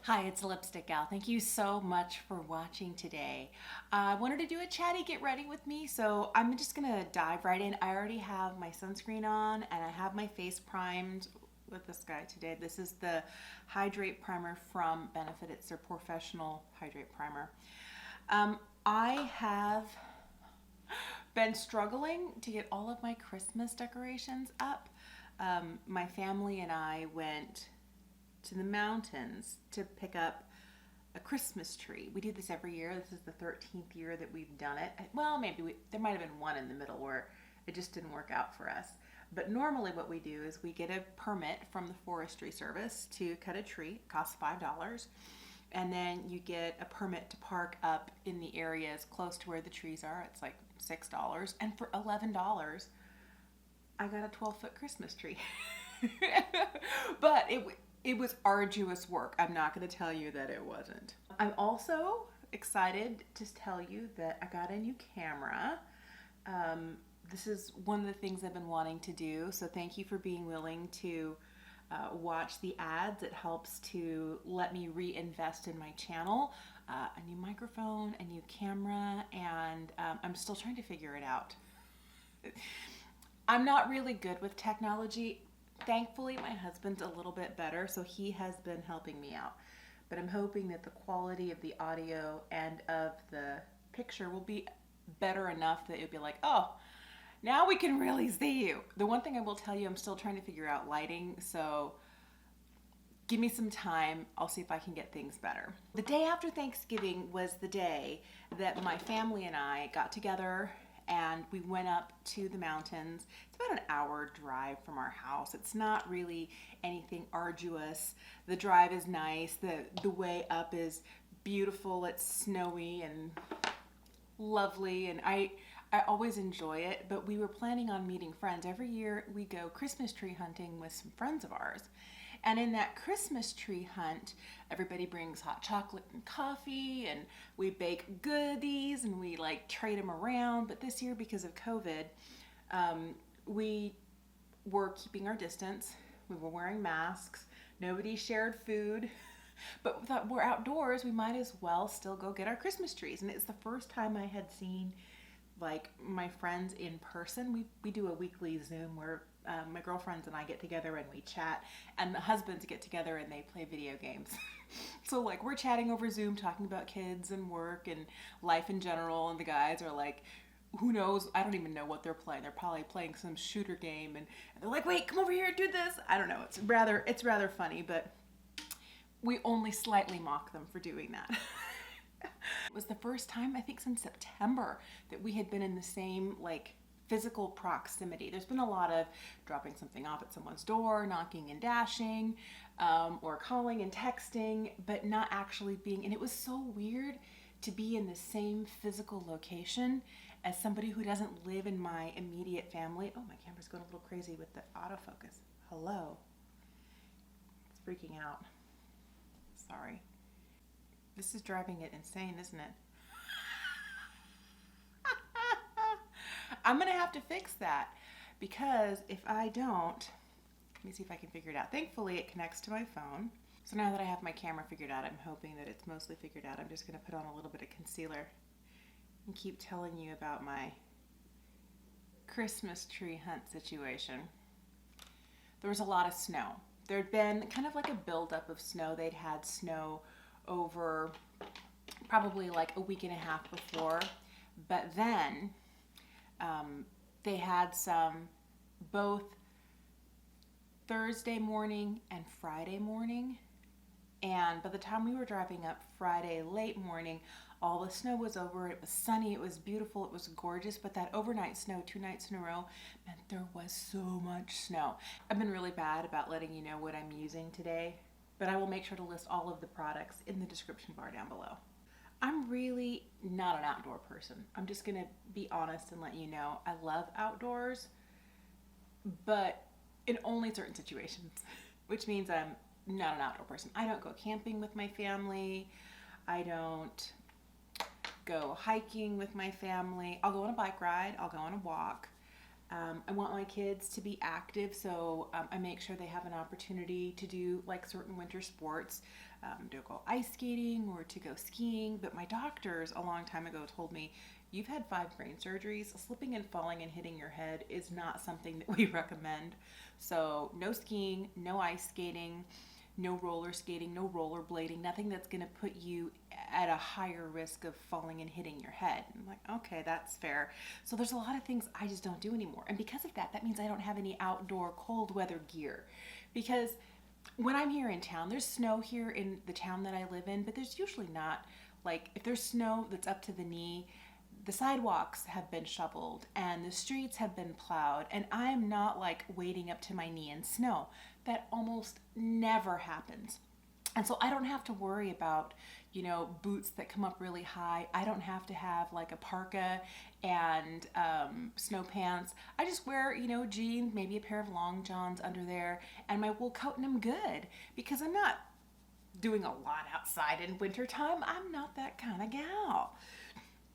Hi, it's Lipstick Gal. Thank you so much for watching today. I wanted to do a chatty get ready with me, so I'm just gonna dive right in. I already have my sunscreen on and I have my face primed with this guy today. This is the Hydrate primer from Benefit. It's their Porefessional Hydrate primer. I have been struggling to get all of my Christmas decorations up. My family and I went to the mountains to pick up a Christmas tree. We do this every year. This is the 13th year that we've done it. Well, there might have been one in the middle where it just didn't work out for us. But normally what we do is we get a permit from the Forestry Service to cut a tree. It costs $5. And then you get a permit to park up in the areas close to where the trees are. It's like $6. And for $11, I got a 12-foot Christmas tree. But it was arduous work. I'm not going to tell you that it wasn't. I'm also excited to tell you that I got a new camera. This is one of the things I've been wanting to do, so thank you for being willing to watch the ads. It helps to let me reinvest in my channel. A new microphone, a new camera, and I'm still trying to figure it out. I'm not really good with technology. Thankfully, my husband's a little bit better, so he has been helping me out. But I'm hoping that the quality of the audio and of the picture will be better enough that it'll be like, oh, now we can really see you. The one thing I will tell you, I'm still trying to figure out lighting, so give me some time. I'll see if I can get things better. The day after Thanksgiving was the day that my family and I got together and we went up to the mountains. It's about an hour drive from our house. It's not really anything arduous. The drive is nice. The way up is beautiful. It's snowy and lovely, and I always enjoy it, but we were planning on meeting friends. Every year we go Christmas tree hunting with some friends of ours. And in that Christmas tree hunt, everybody brings hot chocolate and coffee, and we bake goodies, and we like trade them around. But this year, because of COVID, we were keeping our distance. We were wearing masks. Nobody shared food. But we thought, we're outdoors, we might as well still go get our Christmas trees. And it's the first time I had seen like my friends in person. We do a weekly Zoom where my girlfriends and I get together and we chat, and the husbands get together and they play video games. So like we're chatting over Zoom, talking about kids and work and life in general, and the guys are like, who knows, I don't even know what they're playing. They're probably playing some shooter game, and they're like, wait, come over here, do this. I don't know, it's rather funny, but we only slightly mock them for doing that. It was the first time, I think since September, that we had been in the same like physical proximity. There's been a lot of dropping something off at someone's door, knocking and dashing, or calling and texting, but not actually being, and it was so weird to be in the same physical location as somebody who doesn't live in my immediate family. Oh, my camera's going a little crazy with the autofocus. Hello. It's freaking out. Sorry. This is driving it insane, isn't it? I'm gonna have to fix that, because if I don't, let me see if I can figure it out. Thankfully it connects to my phone. So now that I have my camera figured out, I'm hoping that it's mostly figured out. I'm just gonna put on a little bit of concealer and keep telling you about my Christmas tree hunt situation. There was a lot of snow. There'd been kind of like a buildup of snow. They'd had snow over probably like a week and a half before, but then they had some both Thursday morning and Friday morning, and by the time we were driving up Friday late morning, all the snow was over. It was sunny, it was beautiful, it was gorgeous, but that overnight snow 2 nights in a row meant there was so much snow. I've been really bad about letting you know what I'm using today, but I will make sure to list all of the products in the description bar down below. I'm really not an outdoor person. I'm just gonna be honest and let you know. I love outdoors, but in only certain situations, which means I'm not an outdoor person. I don't go camping with my family. I don't go hiking with my family. I'll go on a bike ride. I'll go on a walk. I want my kids to be active, so I make sure they have an opportunity to do like certain winter sports, to go ice skating or to go skiing. But my doctors a long time ago told me, you've had 5 brain surgeries. Slipping and falling and hitting your head is not something that we recommend. So no skiing, no ice skating, no roller skating, no rollerblading, nothing that's going to put you at a higher risk of falling and hitting your head. I'm like, okay, that's fair. So there's a lot of things I just don't do anymore. And because of that, that means I don't have any outdoor cold weather gear. Because when I'm here in town, there's snow here in the town that I live in, but there's usually not, like, if there's snow that's up to the knee, the sidewalks have been shoveled and the streets have been plowed, and I'm not like wading up to my knee in snow. That almost never happens. And so I don't have to worry about, you know, boots that come up really high. I don't have to have like a parka and snow pants. I just wear, you know, jeans, maybe a pair of long johns under there, and my wool coat, and I'm good, because I'm not doing a lot outside in wintertime. I'm not that kind of gal.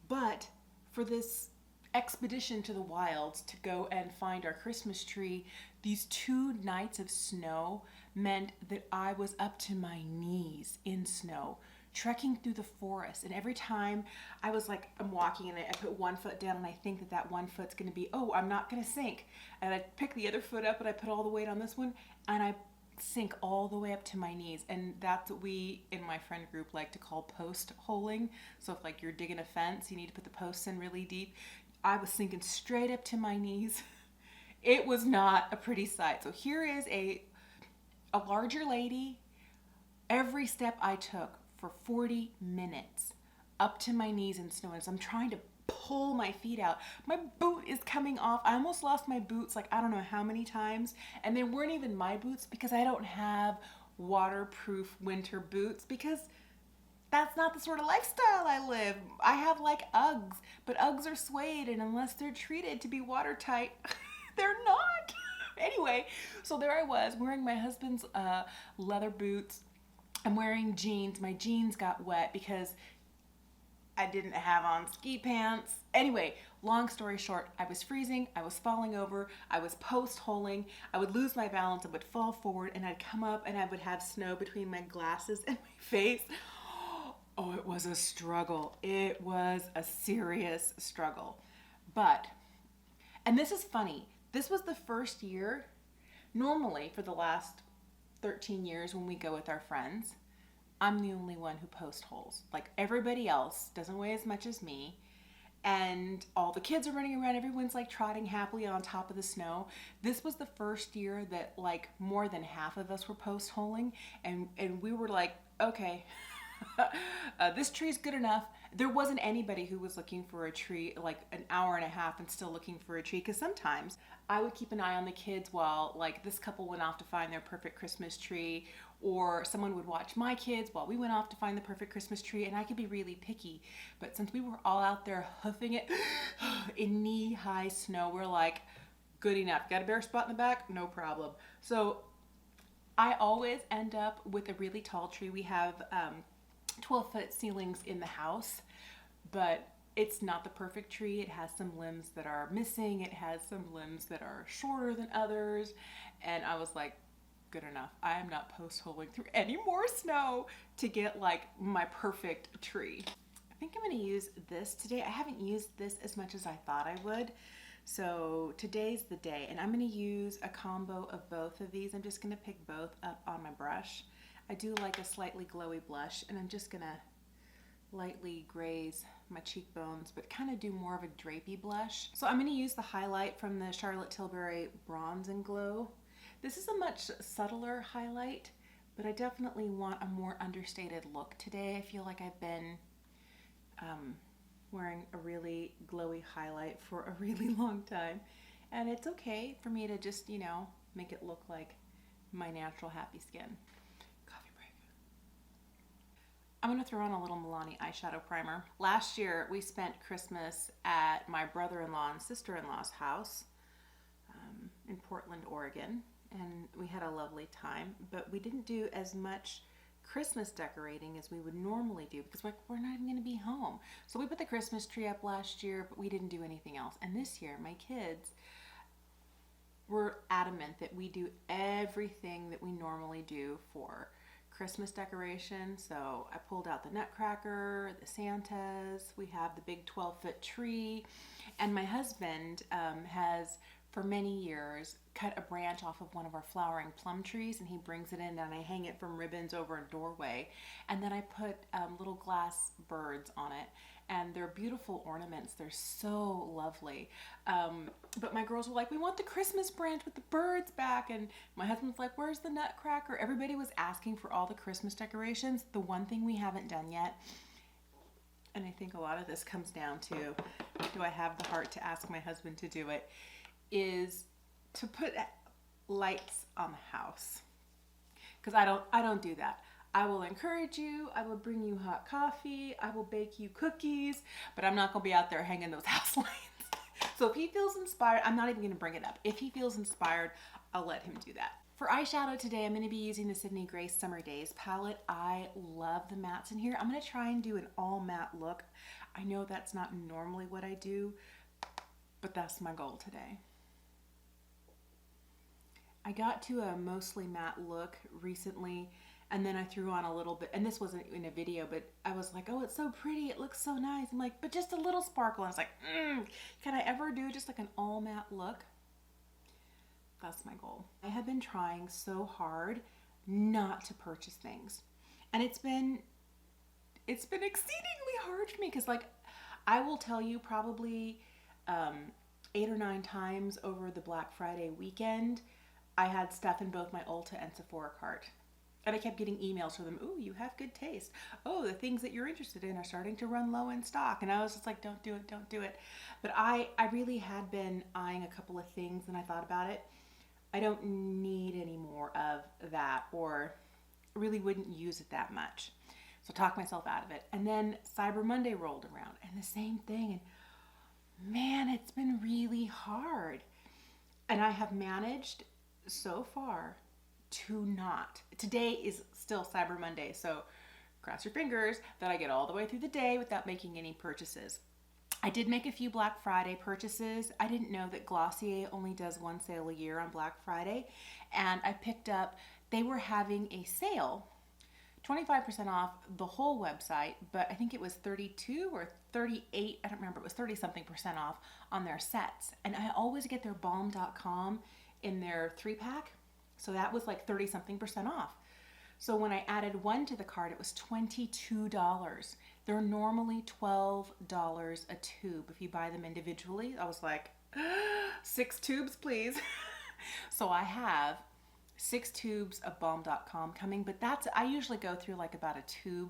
But for this expedition to the wilds to go and find our Christmas tree, these 2 nights of snow meant that I was up to my knees in snow, trekking through the forest. And every time I was like, I'm walking and I put one foot down and I think that that one foot's going to be, oh, I'm not going to sink. And I pick the other foot up and I put all the weight on this one and I sink all the way up to my knees. And that's what we in my friend group like to call post holing. So if like you're digging a fence, you need to put the posts in really deep. I was sinking straight up to my knees. It was not a pretty sight. So here is a larger lady. Every step I took for 40 minutes up to my knees in snow. As I'm trying to pull my feet out, my boot is coming off. I almost lost my boots like I don't know how many times, and they weren't even my boots because I don't have waterproof winter boots, because that's not the sort of lifestyle I live. I have like Uggs, but Uggs are suede, and unless they're treated to be watertight, they're not. Anyway, so there I was wearing my husband's leather boots. I'm wearing jeans. My jeans got wet because I didn't have on ski pants. Anyway, long story short, I was freezing, I was falling over, I was post-holing, I would lose my balance, I would fall forward, and I'd come up and I would have snow between my glasses and my face. Oh, it was a struggle. It was a serious struggle. But, and this is funny, this was the first year, normally for the last 13 years when we go with our friends, I'm the only one who post holes. Like everybody else doesn't weigh as much as me, and all the kids are running around, everyone's like trotting happily on top of the snow. This was the first year that like more than half of us were post holing, and we were like, okay, this tree's good enough. There wasn't anybody who was looking for a tree like an hour and a half and still looking for a tree, because sometimes I would keep an eye on the kids while like this couple went off to find their perfect Christmas tree, or someone would watch my kids while we went off to find the perfect Christmas tree, and I could be really picky. But since we were all out there hoofing it in knee-high snow, we're like, good enough. Got a bare spot in the back? No problem. So I always end up with a really tall tree. We have 12-foot ceilings in the house, but it's not the perfect tree. It has some limbs that are missing. It has some limbs that are shorter than others. And I was like, good enough. I am not post-holing through any more snow to get like my perfect tree. I think I'm going to use this today. I haven't used this as much as I thought I would. So today's the day, and I'm going to use a combo of both of these. I'm just going to pick both up on my brush. I do like a slightly glowy blush, and I'm just going to lightly graze my cheekbones, but kind of do more of a drapey blush. So I'm going to use the highlight from the Charlotte Tilbury Bronze and Glow. This is a much subtler highlight, but I definitely want a more understated look today. I feel like I've been wearing a really glowy highlight for a really long time, and it's okay for me to just, you know, make it look like my natural happy skin. Coffee break. I'm going to throw on a little Milani eyeshadow primer. Last year we spent Christmas at my brother-in-law and sister-in-law's house in Portland, Oregon, and we had a lovely time, but we didn't do as much Christmas decorating as we would normally do because we're not even going to be home. So we put the Christmas tree up last year, but we didn't do anything else. And this year, my kids we're adamant that we do everything that we normally do for Christmas decoration. So I pulled out the Nutcracker, the Santas, we have the big 12-foot tree, and my husband has for many years cut a branch off of one of our flowering plum trees, and he brings it in and I hang it from ribbons over a doorway, and then I put little glass birds on it, and they're beautiful ornaments. They're so lovely. But my girls were like, we want the Christmas branch with the birds back, and my husband's like, where's the Nutcracker? Everybody was asking for all the Christmas decorations. The one thing we haven't done yet, and I think a lot of this comes down to, do I have the heart to ask my husband to do it, is to put lights on the house. Because I don't do that. I will encourage you, I will bring you hot coffee, I will bake you cookies, but I'm not gonna be out there hanging those house lights. So if he feels inspired, I'm not even gonna bring it up. If he feels inspired, I'll let him do that. For eyeshadow today, I'm gonna be using the Sydney Grace Summer Days palette. I love the mattes in here. I'm gonna try and do an all matte look. I know that's not normally what I do, but that's my goal today. I got to a mostly matte look recently, and then I threw on a little bit, and this wasn't in a video, but I was like, oh, it's so pretty, it looks so nice. I'm like, but just a little sparkle. And I was like, can I ever do just like an all matte look? That's my goal. I have been trying so hard not to purchase things, and it's been exceedingly hard for me, because like, I will tell you probably 8 or 9 times over the Black Friday weekend, I had stuff in both my Ulta and Sephora cart. And I kept getting emails from them. Ooh, you have good taste. Oh, the things that you're interested in are starting to run low in stock. And I was just like, don't do it, don't do it. But I really had been eyeing a couple of things, and I thought about it. I don't need any more of that, or really wouldn't use it that much. So I talked myself out of it. And then Cyber Monday rolled around, and the same thing. And man, it's been really hard. And I have managed so far to not. Today is still Cyber Monday, so cross your fingers that I get all the way through the day without making any purchases. I did make a few Black Friday purchases. I didn't know that Glossier only does one sale a year on Black Friday, and I picked up, they were having a sale, 25% off the whole website, but I think it was 32 or 38, I don't remember, it was 30 something% off on their sets. And I always get their balm.com in their 3-pack. So that was like 30 something% off. So when I added one to the cart, it was $22. They're normally $12 a tube if you buy them individually. I was like, 6 tubes, please. So I have 6 tubes of balm.com coming, but I usually go through like about a tube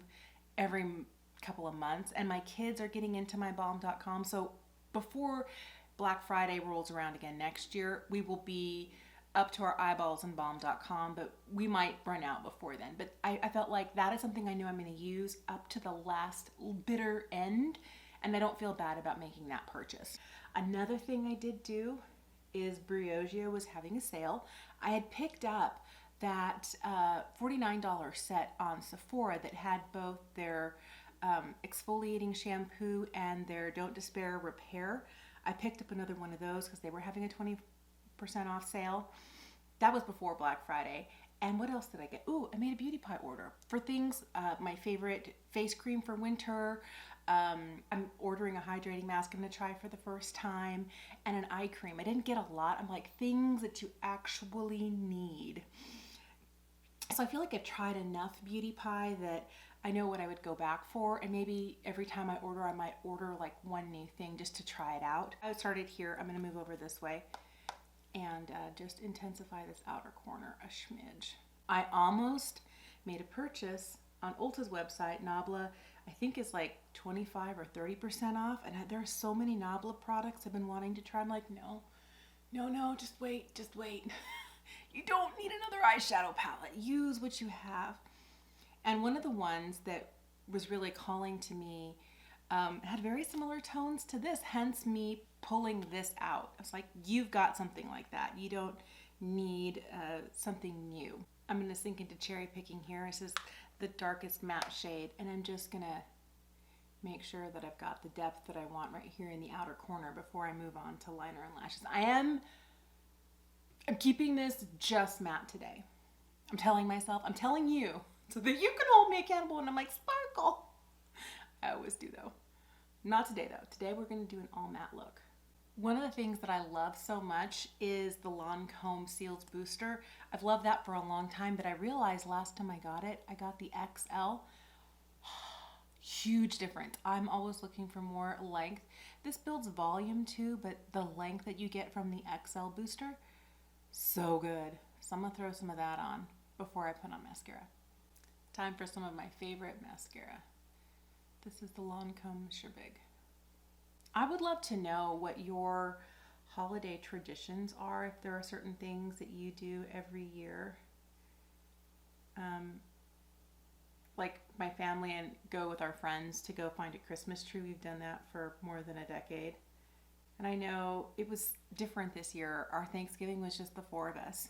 every couple of months, and my kids are getting into my balm.com. So before Black Friday rolls around again next year, we will be up to our eyeballs in balm.com, but we might run out before then. But I felt like that is something I know I'm going to use up to the last bitter end, and I don't feel bad about making that purchase. Another thing I did do is Briogeo was having a sale. I had picked up that $49 set on Sephora that had both their exfoliating shampoo and their Don't Despair Repair. I picked up another one of those because they were having a 20% off sale. That was before Black Friday. And what else did I get? Ooh, I made a beauty pie order for things, my favorite face cream for winter. I'm ordering a hydrating mask I'm going to try for the first time, and an eye cream. I didn't get a lot. I'm like, things that you actually need. So I feel like I've tried enough beauty pie that I know what I would go back for, and maybe every time I order, I might order like one new thing just to try it out. I started here. I'm going to move over this way and just intensify this outer corner a smidge. I almost made a purchase on Ulta's website. Nabla, I think, is like 25 or 30% off, and there are so many Nabla products I've been wanting to try. I'm like, no, just wait. You don't need another eyeshadow palette. Use what you have. And one of the ones that was really calling to me had very similar tones to this, hence me pulling this out. I was like, you've got something like that. You don't need something new. I'm going to sink into cherry picking here. This is the darkest matte shade, and I'm just going to make sure that I've got the depth that I want right here in the outer corner before I move on to liner and lashes. I am I'm keeping this just matte today. I'm telling myself, I'm telling you, so that you can hold me accountable, and I'm like, sparkle. I always do though. Not today though. Today we're gonna do an all matte look. One of the things that I love so much is the Lancome Cils Booster. I've loved that for a long time, but I realized last time I got it, I got the XL. Huge difference. I'm always looking for more length. This builds volume too, but the length that you get from the XL booster, so good. So I'm gonna throw some of that on before I put on mascara. Time for some of my favorite mascara. This is the Lancome Sherbig. I would love to know what your holiday traditions are, if there are certain things that you do every year. Like my family and go with our friends to go find a Christmas tree. We've done that for more than a decade. And I know it was different this year. Our Thanksgiving was just the four of us.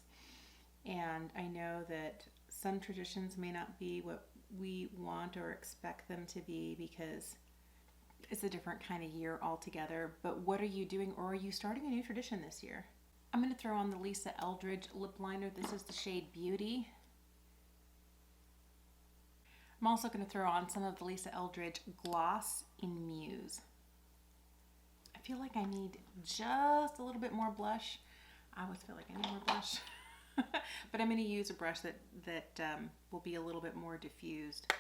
And I know that some traditions may not be what we want or expect them to be because it's a different kind of year altogether. But what are you doing, or are you starting a new tradition this year? I'm going to throw on the Lisa Eldridge lip liner. This is the shade Beauty. I'm also going to throw on some of the Lisa Eldridge gloss in Muse. I feel like I need just a little bit more blush. I always feel like I need more blush. But I'm going to use a brush that will be a little bit more diffused.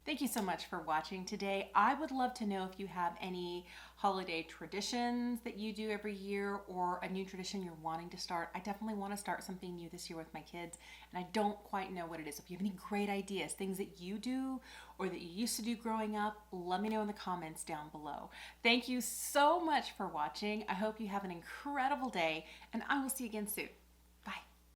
Thank you so much for watching today. I would love to know if you have any holiday traditions that you do every year or a new tradition you're wanting to start. I definitely want to start something new this year with my kids, and I don't quite know what it is. If you have any great ideas, things that you do or that you used to do growing up, let me know in the comments down below. Thank you so much for watching. I hope you have an incredible day, and I will see you again soon.